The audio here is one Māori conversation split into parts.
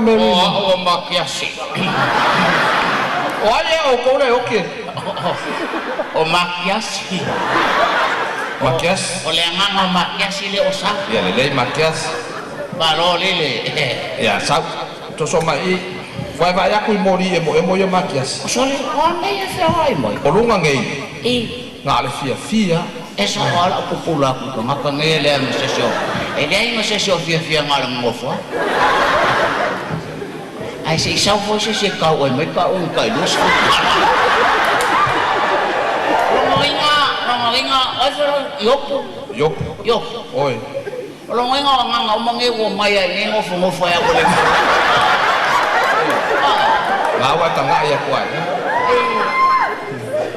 meri. O Makiasi. O ai o ko le oke. O Makiasi. Makias. O le nganga Makiasi le osa. Ya le Makias. Balo lele. Ya sa to so mai vai aku mori e mo yo Makias. O sole o nei e fea mo. O lunga ngei. I Ngale fia. esa wala popula ku ngaka ngele mo sesio. E dai mo sesio fia ngala mo fo. Ai se sa fo se ka o me ka un ka lus. Ronga oi Yopo. Oi. Ronga nganga umange wo maya ni ngofo ya ko le. Lawa tanga ya kuat.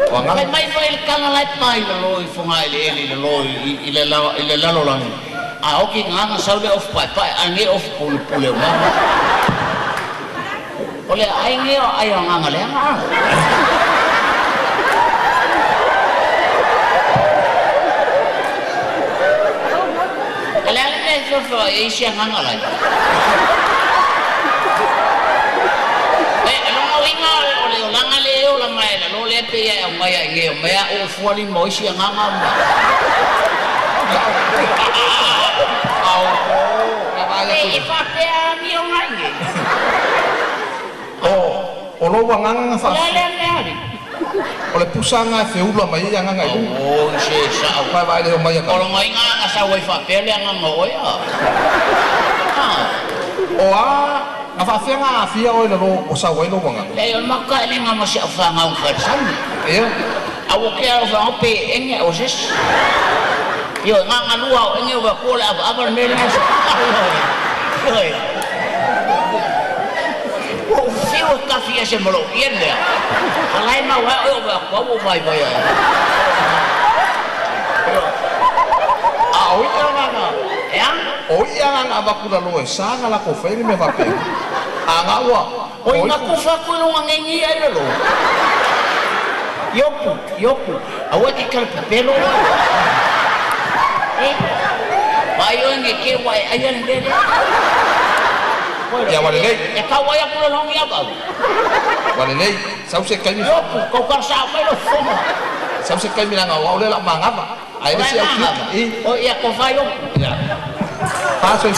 Wangan mai file kanga light mai lo fonga ile lo ile lalo lang. Okay nganga saule of pa ange of pule ma. Ole ai nge ai nganga le nga. Ala le so isia nganga la. Lo le pe ya Māmāia nge mea o fuali mo isi nganga ma. Au. E fa pe mi o ngai. O lo wanganga fa. Le. O le pusanga fe ula mai ya nganga i. O se sa Vai le mai ka. O ngai nganga sa wai fa pe le nganga o ya. O a fa fenga fia o lo o sa wai lo wanga. Le o maka le ngama se fa ngau ka san. Ia. Awo ke o fa pe enge o ses. Yo nganga lua o enge o ko la aba me le. Oi. O fio ka fia se mo lo bien le. Alai ma wa o ba ko vai. O ia nga ava kula lo sa nga la ko fe me va pe. Anga wa. O nga ko fa ko no ngengi ai lo. Yopu. Awa ki kal pelo. Bayo nge ke wai ayan de. Ya wale nei. E ka wai ko no ngi aba. Wale nei, sau se kai mi. Yopu ko kar sa pe lo foma. Sau se kai mi nga wa le la mangava. Ai le se o ia ko fa yo. Paso en